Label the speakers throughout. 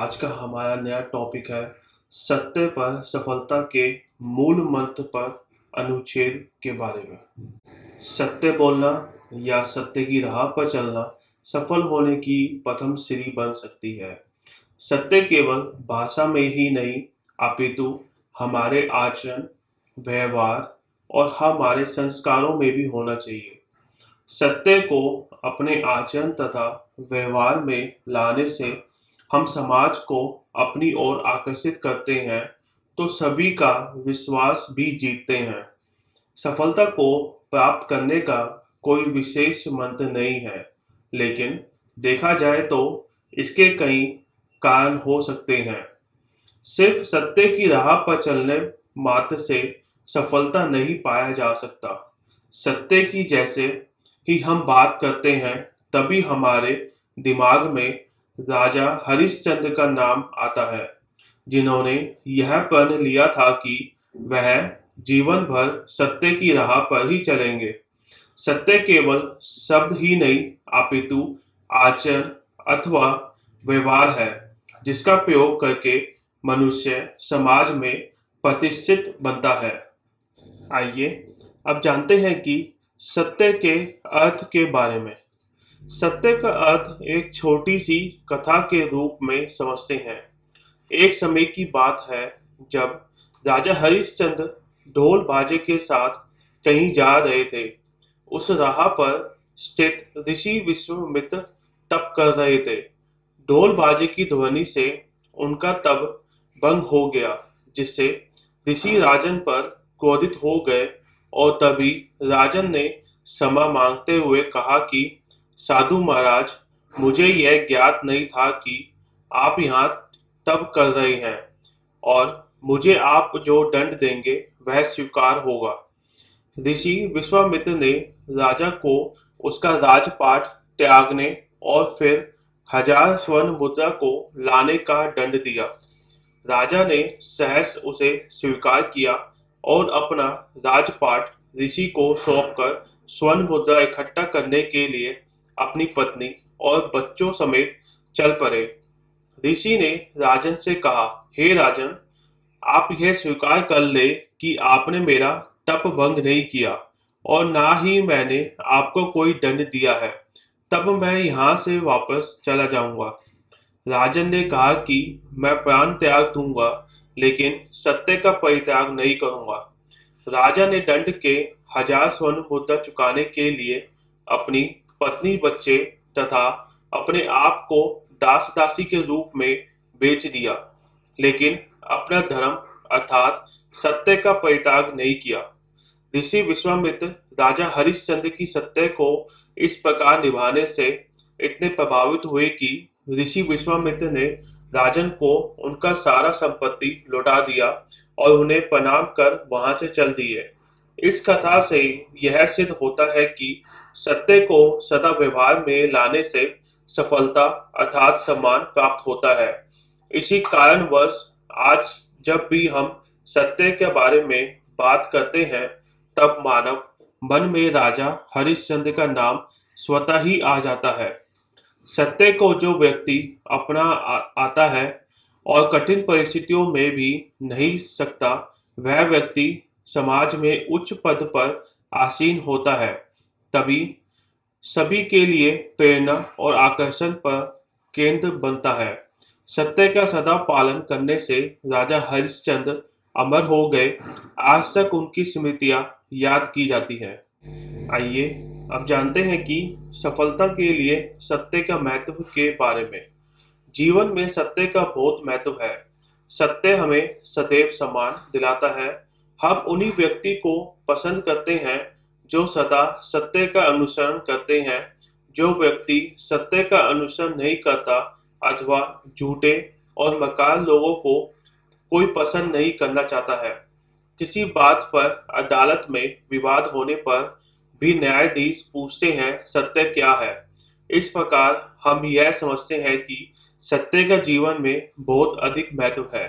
Speaker 1: आज का हमारा नया टॉपिक है सत्य पर सफलता के मूल मंत्र पर अनुच्छेद के बारे में। सत्य बोलना या सत्य की राह पर चलना सफल होने की प्रथम सीढ़ी बन सकती है। सत्य केवल भाषा में ही नहीं अपितु हमारे आचरण, व्यवहार और हमारे संस्कारों में भी होना चाहिए। सत्य को अपने आचरण तथा व्यवहार में लाने से हम समाज को अपनी ओर आकर्षित करते हैं तो सभी का विश्वास भी जीतते हैं। सफलता को प्राप्त करने का कोई विशेष मंत्र नहीं है, लेकिन देखा जाए तो इसके कई कारण हो सकते हैं। सिर्फ सत्य की राह पर चलने मात्र से सफलता नहीं पाया जा सकता। सत्य की जैसे ही हम बात करते हैं तभी हमारे दिमाग में राजा हरिश्चंद्र का नाम आता है, जिन्होंने यह प्रण लिया था कि वह जीवन भर सत्य की राह पर ही चलेंगे। सत्य केवल शब्द ही नहीं अपितु आचरण अथवा व्यवहार है, जिसका प्रयोग करके मनुष्य समाज में प्रतिष्ठित बनता है। आइए अब जानते हैं कि सत्य के अर्थ के बारे में। सत्य का अर्थ एक छोटी सी कथा के रूप में समझते हैं। एक समय की बात है जब राजा हरिश्चंद्र ढोल बाजे के साथ कहीं जा रहे थे। उस राह पर स्थित ऋषि विश्वामित्र तप कर रहे थे। ढोल बाजे की ध्वनि से उनका तप भंग हो गया, जिससे ऋषि राजन पर क्रोधित हो गए और तभी राजन ने क्षमा मांगते हुए कहा कि साधु महाराज, मुझे यह ज्ञात नहीं था कि आप यहाँ तप कर रहे हैं और मुझे आप जो दंड देंगे वह स्वीकार होगा। ऋषि विश्वामित्र ने राजा को उसका राजपाट त्यागने और फिर 1000 स्वर्ण मुद्रा को लाने का दंड दिया। राजा ने सहर्ष उसे स्वीकार किया और अपना राजपाट ऋषि को सौंपकर स्वर्ण मुद्रा इकट्ठा करने के लिए अपनी पत्नी और बच्चों समेत चल पड़े। ऋषि ने राजन से कहा, हे राजन, आप यह स्वीकार कर ले कि आपने मेरा तप भंग नहीं किया और ना ही मैंने आपको कोई दंड दिया है। तब मैं यहाँ से वापस चला जाऊंगा। राजन ने कहा कि मैं प्राण त्याग दूंगा, लेकिन सत्य का परित्याग नहीं करूंगा। राजा ने दंड के 1000 स्वर्ण मुद्रा चुकाने के लिए अपनी पत्नी, बच्चे तथा अपने आप को दास दासी के रूप में बेच दिया, लेकिन अपना धर्म अर्थात सत्य का परित्याग नहीं किया। ऋषि विश्वामित्र राजा हरिश्चंद्र की सत्य को इस प्रकार निभाने से इतने प्रभावित हुए कि ऋषि विश्वामित्र ने राजन को उनका सारा संपत्ति लौटा दिया और उन्हें प्रणाम कर वहां से चल दिए। इस कथा से यह सिद्ध होता है कि सत्य को सदा व्यवहार में लाने से सफलता अर्थात सम्मान प्राप्त होता है। इसी कारणवश आज जब भी हम सत्य के बारे में बात करते हैं तब मानव मन में राजा हरिश्चंद्र का नाम स्वतः ही आ जाता है। सत्य को जो व्यक्ति अपना आता है और कठिन परिस्थितियों में भी नहीं सकता, वह व्यक्ति समाज में उच्च पद पर आसीन होता है। तभी सभी के लिए प्रेरणा और आकर्षण पर केंद्र बनता है। सत्य का सदा पालन करने से राजा हरिश्चंद्र अमर हो गए। आज तक उनकी स्मृतियां याद की जाती है। आइए अब जानते हैं कि सफलता के लिए सत्य का महत्व के बारे में। जीवन में सत्य का बहुत महत्व है। सत्य हमें सदैव सम्मान दिलाता है। हम उन्हीं व्यक्ति को पसंद करते हैं जो सदा सत्य का अनुसरण करते हैं। जो व्यक्ति सत्य का अनुसरण नहीं करता अथवा झूठे और मकार लोगों को कोई पसंद नहीं करना चाहता है। किसी बात पर अदालत में विवाद होने पर भी न्यायाधीश पूछते हैं सत्य क्या है। इस प्रकार हम यह समझते हैं कि सत्य का जीवन में बहुत अधिक महत्व है।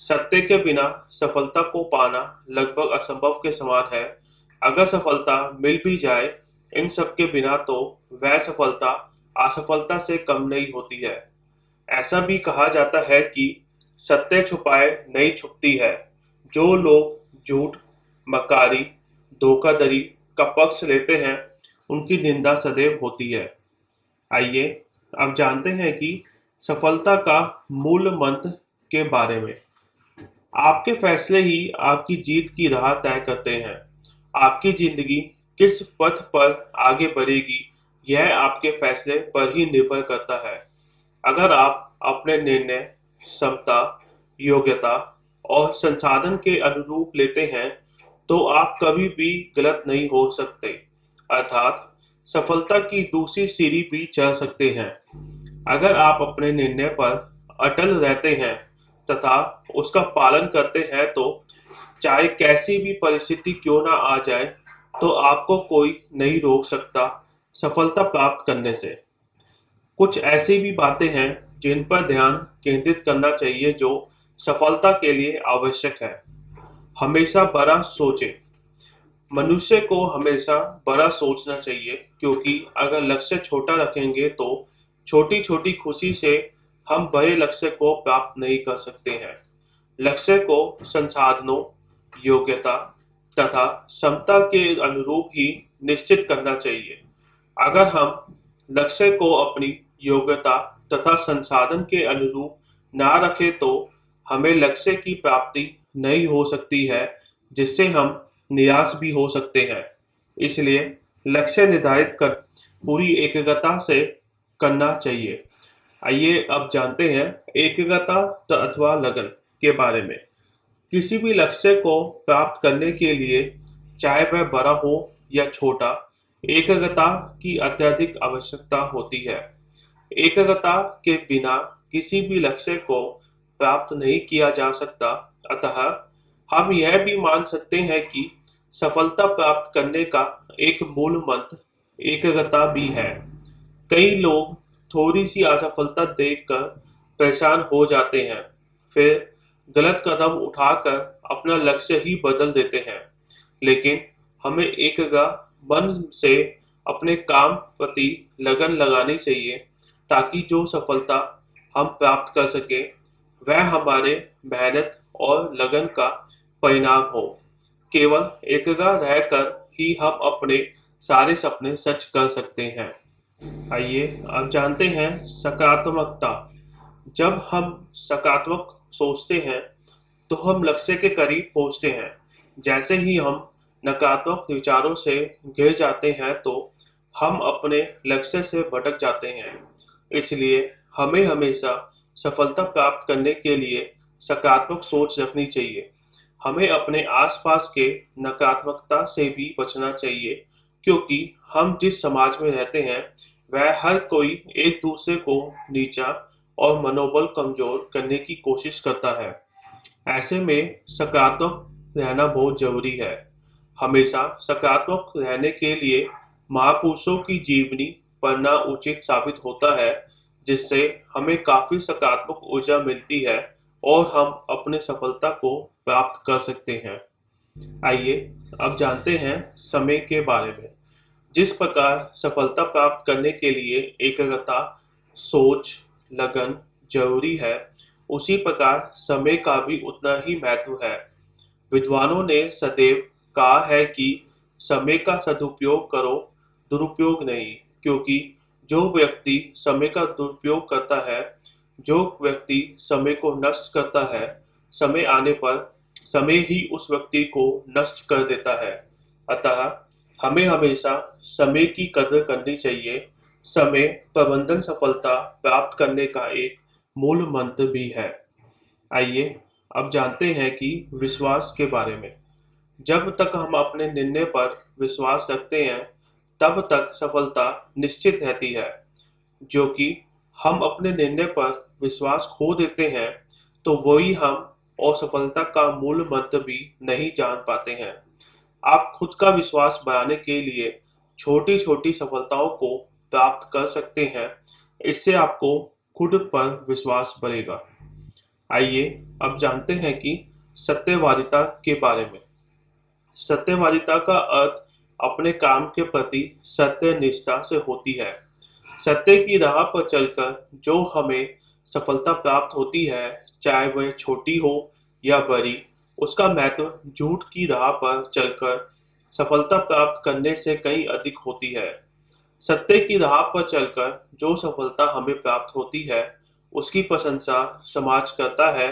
Speaker 1: सत्य के बिना सफलता को पाना लगभग असंभव के समान है। अगर सफलता मिल भी जाए इन सब के बिना, तो वह सफलता असफलता से कम नहीं होती है। ऐसा भी कहा जाता है कि सत्य छुपाए नहीं छुपती है। जो लोग झूठ, मक्कारी, धोखाधड़ी का पक्ष लेते हैं, उनकी निंदा सदैव होती है। आइए अब जानते हैं कि सफलता का मूल मंत्र के बारे में। आपके फैसले ही आपकी जीत की राह तय करते हैं। आपकी जिंदगी किस पथ पर आगे बढ़ेगी, यह आपके फैसले पर ही निर्भर करता है। अगर आप अपने निर्णय क्षमता, योग्यता और संसाधन के अनुरूप लेते हैं, तो आप कभी भी गलत नहीं हो सकते, अर्थात सफलता की दूसरी सीढ़ी भी चढ़ सकते हैं। अगर आप अपने निर्णय पर अटल रहते हैं तथा उसका पालन करते हैं, तो चाहे कैसी भी परिस्थिति क्यों ना आ जाए, तो आपको कोई नहीं रोक सकता सफलता प्राप्त करने से। कुछ ऐसी भी बातें हैं जिन पर ध्यान केंद्रित करना चाहिए जो सफलता के लिए आवश्यक है। हमेशा बड़ा सोचें। मनुष्य को हमेशा बड़ा सोचना चाहिए, क्योंकि अगर लक्ष्य छोटा रखेंगे तो छोटी छोटी खुशी से हम बड़े लक्ष्य को प्राप्त नहीं कर सकते हैं। लक्ष्य को संसाधनों, योग्यता तथा क्षमता के अनुरूप ही निश्चित करना चाहिए। अगर हम लक्ष्य को अपनी योग्यता तथा संसाधन के अनुरूप ना रखें, तो हमें लक्ष्य की प्राप्ति नहीं हो सकती है, जिससे हम निराश भी हो सकते हैं। इसलिए लक्ष्य निर्धारित कर पूरी एकाग्रता से करना चाहिए। आइए अब जानते हैं एकाग्रता अथवा लगन के बारे में। किसी भी लक्ष्य को प्राप्त करने के लिए, चाहे वह बड़ा हो या छोटा, एकाग्रता की अत्यधिक आवश्यकता होती है। एकाग्रता के बिना किसी भी लक्ष्य को प्राप्त नहीं किया जा सकता। अतः हम यह भी मान सकते हैं कि सफलता प्राप्त करने का एक मूल मंत्र एकाग्रता भी है। कई लोग थोड़ी सी असफलता देखकर परेशान हो जाते हैं, फिर गलत कदम उठाकर अपना लक्ष्य ही बदल देते हैं। लेकिन हमें एकाग्र मन से अपने काम प्रति लगन लगानी चाहिए, ताकि जो सफलता हम प्राप्त कर सके, वह हमारे मेहनत और लगन का परिणाम हो। केवल एकाग्र रहकर ही हम अपने सारे सपने सच कर सकते हैं। आइए अब जानते हैं सकारात्मकता। जब हम सकारात्मक सोचते हैं, तो हम लक्ष्य के करीब पहुंचते हैं। जैसे ही हम नकारात्मक विचारों से घिर जाते हैं, तो हम अपने लक्ष्य से भटक जाते हैं। इसलिए हमें हमेशा सफलता प्राप्त करने के लिए सकारात्मक सोच रखनी चाहिए। हमें अपने आसपास के नकारात्मकता से भी बचना चाहिए, क्योंकि हम जिस समाज में रहते हैं, वह हर कोई एक दूसरे को नीचा और मनोबल कमजोर करने की कोशिश करता है। ऐसे में सकारात्मक रहना बहुत जरूरी है। हमेशा सकारात्मक रहने के लिए महापुरुषों की जीवनी पढ़ना उचित साबित होता है, जिससे हमें काफी सकारात्मक ऊर्जा मिलती है और हम अपने सफलता को प्राप्त कर सकते हैं। आइए अब जानते हैं समय के बारे में। जिस प्रकार सफलता प्राप्त करने के लिए एकाग्रता, सोच, लगन जरूरी है, उसी प्रकार समय का भी उतना ही महत्व है। विद्वानों ने सदैव कहा है कि समय का सदुपयोग करो, दुरुपयोग नहीं, क्योंकि जो व्यक्ति समय का दुरुपयोग करता है, जो व्यक्ति समय को नष्ट करता है, समय आने पर समय ही उस व्यक्ति को नष्ट कर देता है। अतः हमें हमेशा समय की कदर करनी चाहिए। समय प्रबंधन सफलता प्राप्त करने का एक मूल मंत्र भी है। आइए अब जानते हैं कि विश्वास के बारे में। जब तक हम अपने निर्णय पर विश्वास रखते हैं, तब तक सफलता निश्चित रहती है। जो कि हम अपने निर्णय पर विश्वास खो देते हैं, तो वही हम असफलता का मूल मंत्र भी नहीं जान पाते हैं। आप खुद का विश्वास बढ़ाने के लिए छोटी छोटी सफलताओं को प्राप्त कर सकते हैं। इससे आपको खुद पर विश्वास बढ़ेगा। आइए अब जानते हैं कि सत्यवादिता के बारे में। सत्यवादिता का अर्थ अपने काम के प्रति सत्य निष्ठा से होती है। सत्य की राह पर चलकर जो हमें सफलता प्राप्त होती है, चाहे वह छोटी हो या बड़ी, उसका महत्व झूठ की राह पर चलकर सफलता प्राप्त करने से कहीं अधिक होती है। सत्य की राह पर चलकर जो सफलता हमें प्राप्त होती है, उसकी प्रशंसा समाज करता है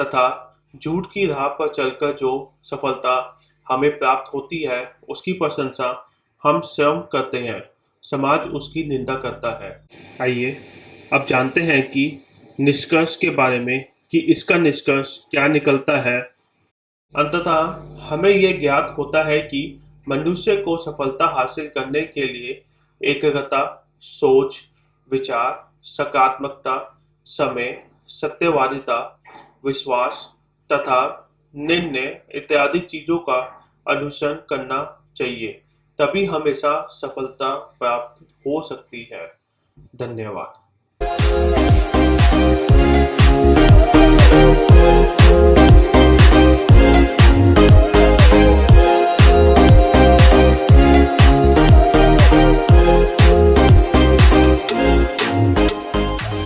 Speaker 1: तथा झूठ की राह पर चलकर जो सफलता हमें प्राप्त होती है, उसकी प्रशंसा हम स्वयं करते हैं, समाज उसकी निंदा करता है। आइए अब जानते हैं कि निष्कर्ष के बारे में कि इसका निष्कर्ष क्या निकलता है। अंततः हमें यह ज्ञात होता है कि मनुष्य को सफलता हासिल करने के लिए एकाग्रता, सोच, विचार, सकारात्मकता, समय, सत्यवादिता, विश्वास तथा निर्णय इत्यादि चीजों का अनुसरण करना चाहिए। तभी हमेशा सफलता प्राप्त हो सकती है। धन्यवाद।